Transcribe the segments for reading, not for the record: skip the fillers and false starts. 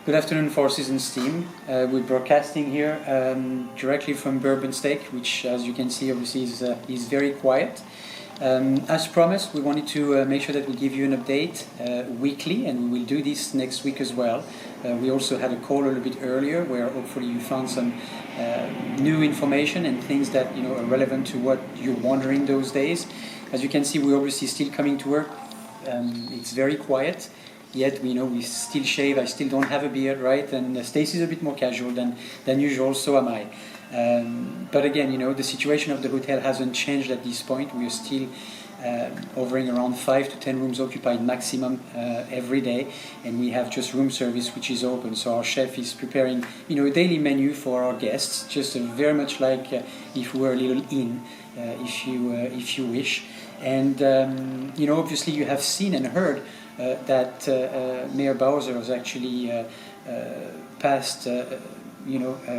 Good afternoon, Forces and Steam. We're broadcasting here directly from Bourbon Steak, which, as you can see, obviously is very quiet. As promised, we wanted to make sure that we give you an update weekly, and we will do this next week as well. We also had a call a little bit earlier, where hopefully you found some new information and things that are relevant to what you're wondering those days. As you can see, we're obviously still coming to work. It's very quiet. Yet we still shave. I still don't have a beard, right? And Stacey's a bit more casual than usual. So am I. But again, the situation of the hotel hasn't changed at this point. We are still hovering around 5 to 10 rooms occupied maximum every day, and we have just room service which is open. So our chef is preparing, a daily menu for our guests, just very much like if we were a little inn, if you wish. And obviously you have seen and heard that Mayor Bowser has actually passed a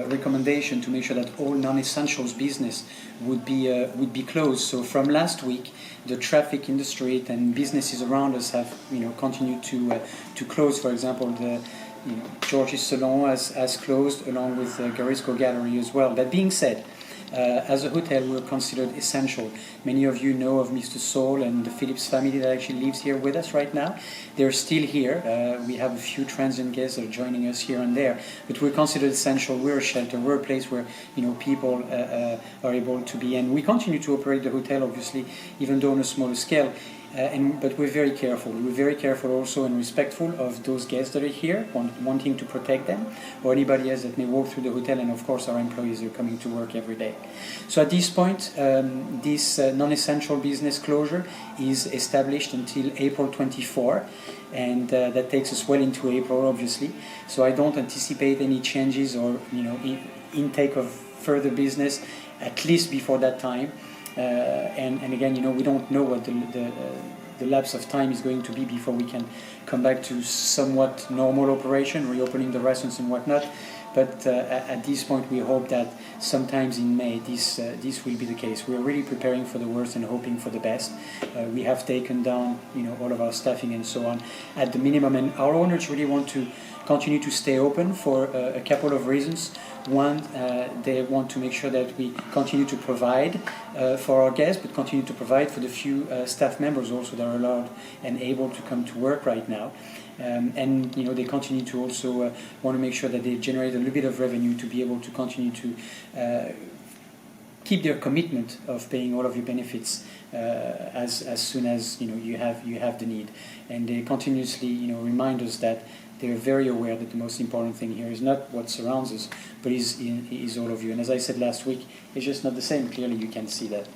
recommendation to make sure that all non-essentials business would be closed. So from last week, the traffic in the street and businesses around us have continued to close. For example, the George's Salon has closed, along with Garisco Gallery as well. That being said, as a hotel, we're considered essential. Many of you know of Mr. Saul and the Phillips family that actually lives here with us right now. They're still here. We have a few transient guests that are joining us here and there, but we're considered essential. We're a shelter. We're a place where people are able to be, and we continue to operate the hotel, obviously, even though on a smaller scale. But we're very careful. We're very careful also and respectful of those guests that are here, wanting to protect them, or anybody else that may walk through the hotel, and of course our employees are coming to work every day. So at this point, this non-essential business closure is established until April 24, and that takes us well into April, obviously. So I don't anticipate any changes or intake of further business, at least before that time. And again, we don't know what the lapse of time is going to be before we can come back to somewhat normal operation, reopening the restaurants and whatnot. But at this point, we hope that sometimes in May this will be the case. We're really preparing for the worst and hoping for the best. We have taken down all of our staffing and so on at the minimum, and our owners really want to continue to stay open for a couple of reasons. One, they want to make sure that we continue to provide for our guests, but continue to provide for the few staff members also that are allowed and able to come to work right now. And they continue to also want to make sure that they generate a little bit of revenue to be able to continue to keep their commitment of paying all of your benefits as soon as you have the need. And they continuously remind us that they're very aware that the most important thing here is not what surrounds us, but is all of you. And as I said last week, it's just not the same. Clearly, you can see that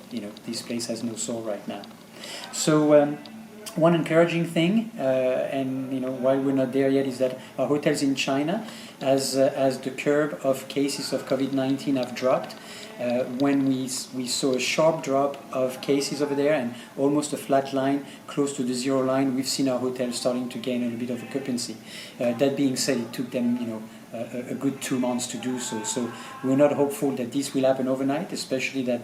this place has no soul right now. So one encouraging thing, and while we're not there yet, is that our hotels in China, as the curve of cases of COVID-19 have dropped. When we saw a sharp drop of cases over there and almost a flat line close to the zero line, we've seen our hotels starting to gain a little bit of occupancy. That being said, it took them a good 2 months to do so. So we're not hopeful that this will happen overnight, especially that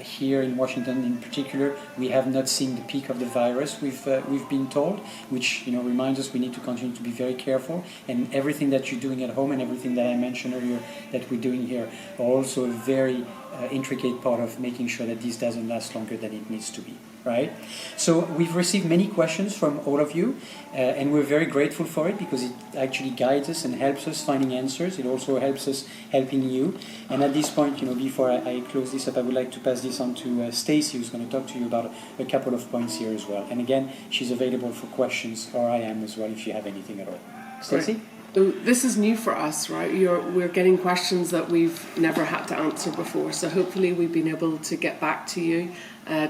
here in Washington in particular, we have not seen the peak of the virus, we've been told, which reminds us we need to continue to be very careful. And everything that you're doing at home and everything that I mentioned earlier that we're doing here are also a very intricate part of making sure that this doesn't last longer than it needs to be. Right? So we've received many questions from all of you, and we're very grateful for it because it actually guides us and helps us finding answers. It also helps us helping you. And at this point, before I close this up, I would like to pass this on to Stacey, who's going to talk to you about a couple of points here as well. And again, she's available for questions, or I am as well, if you have anything at all. Stacey? Right. So this is new for us, right? We're getting questions that we've never had to answer before. So hopefully we've been able to get back to you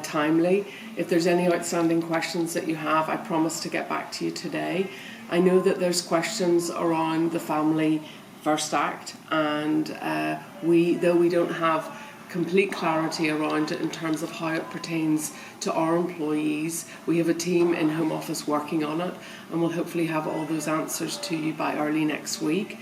timely. If there's any outstanding questions that you have, I promise to get back to you today. I know that there's questions around the Family First Act, and though we don't have complete clarity around it in terms of how it pertains to our employees, we have a team in Home Office working on it, and we'll hopefully have all those answers to you by early next week.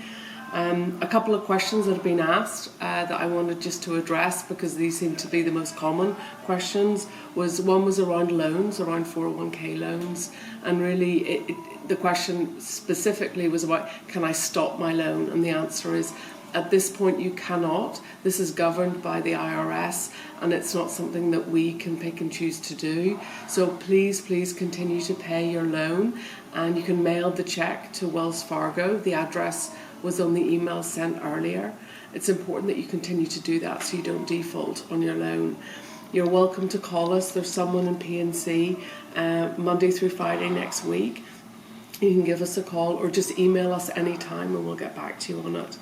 A couple of questions that have been asked that I wanted just to address, because these seem to be the most common questions. One was around loans, around 401k loans, and really the question specifically was about, can I stop my loan? And the answer is, at this point you cannot. This is governed by the IRS, and it's not something that we can pick and choose to do. So please continue to pay your loan, and you can mail the check to Wells Fargo. The address was on the email sent earlier. It's important that you continue to do that so you don't default on your loan. You're welcome to call us. There's someone in PNC Monday through Friday next week. You can give us a call or just email us anytime and we'll get back to you on it.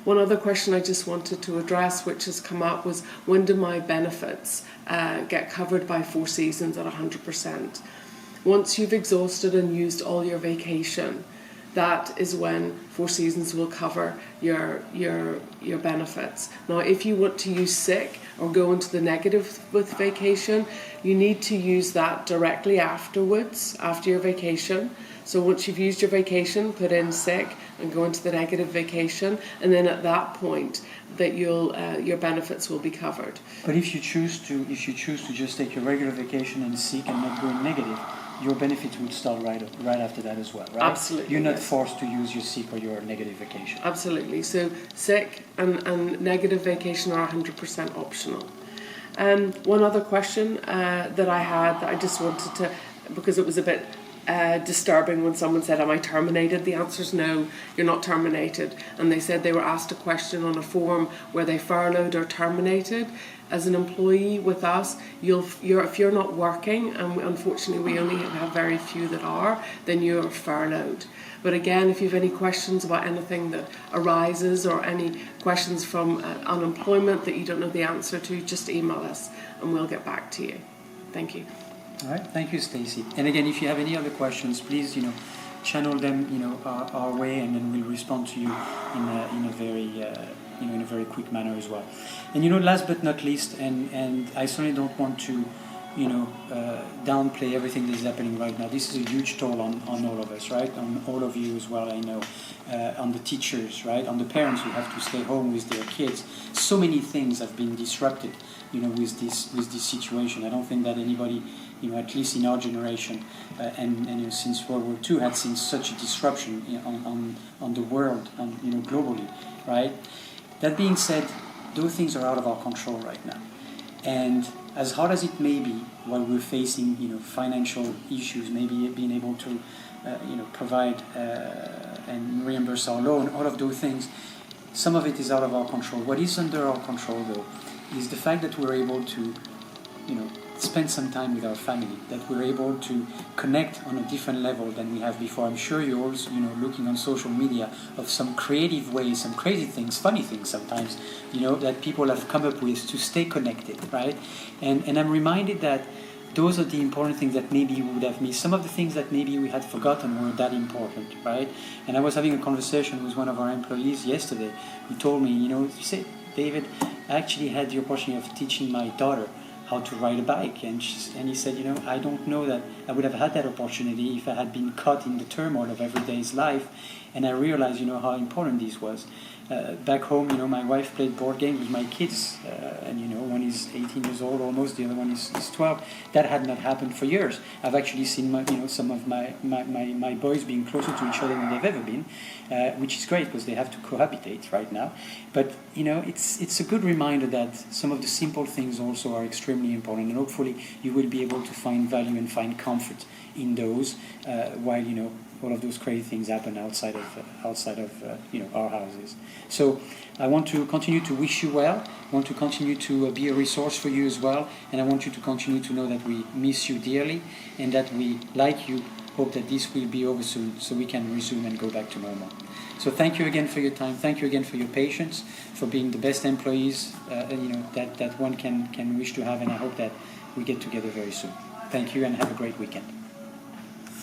One other question I just wanted to address, which has come up, was when do my benefits get covered by Four Seasons at 100%? Once you've exhausted and used all your vacation, that is when Four Seasons will cover your benefits. Now, if you want to use sick or go into the negative with vacation, you need to use that directly afterwards, after your vacation. So once you've used your vacation, put in sick and go into the negative vacation, and then at that point, that your benefits will be covered. But if you choose to just take your regular vacation and sick and not go in negative, your benefits would start right after that as well, right? Absolutely. You're not forced to use your sick or your negative vacation. Absolutely. So sick and negative vacation are 100% optional. One other question that I had that I just wanted to, because it was a bit disturbing when someone said, am I terminated? The answer is no, you're not terminated. And they said they were asked a question on a form where they furloughed or terminated. As an employee with us, if you're not working, and unfortunately we only have very few that are, then you're furloughed. But again, if you have any questions about anything that arises or any questions from unemployment that you don't know the answer to, just email us and we'll get back to you. Thank you. All right, thank you, Stacey. And again, if you have any other questions, please, channel them, our way, and then we'll respond to you in a very quick manner as well. And last but not least, and I certainly don't want to, downplay everything that is happening right now. This is a huge toll on all of us, right? On all of you as well, I know. On the teachers, right? On the parents who have to stay home with their kids. So many things have been disrupted, with this situation. I don't think that anybody, at least in our generation, and since World War II, had seen such a disruption on the world, globally, right? That being said, those things are out of our control right now. And as hard as it may be, while we're facing, financial issues, maybe being able to, provide and reimburse our loan, all of those things, some of it is out of our control. What is under our control, though, is the fact that we're able to, spend some time with our family, that we're able to connect on a different level than we have before. I'm sure you're also, looking on social media of some creative ways, some crazy things, funny things sometimes, that people have come up with to stay connected, right? And I'm reminded that those are the important things that maybe we would have missed. Some of the things that maybe we had forgotten were that important, right? And I was having a conversation with one of our employees yesterday who told me, he said, David, I actually had the opportunity of teaching my daughter how to ride a bike, and he said, I don't know that I would have had that opportunity if I had been caught in the turmoil of everyday's life. And I realized, how important this was. Back home, my wife played board games with my kids, and one is 18 years old almost, the other one is 12. That had not happened for years. I've actually seen some of my boys being closer to each other than they've ever been, which is great because they have to cohabitate right now. But it's a good reminder that some of the simple things also are extremely important, and hopefully you will be able to find value and find comfort in those while all of those crazy things happen outside of our houses. So I want to continue to wish you well. I want to continue to be a resource for you as well, and I want you to continue to know that we miss you dearly, and that we, like you, hope that this will be over soon so we can resume and go back to normal. So thank you again for your time. Thank you again for your patience, for being the best employees that one can wish to have, and I hope that we get together very soon. Thank you and have a great weekend.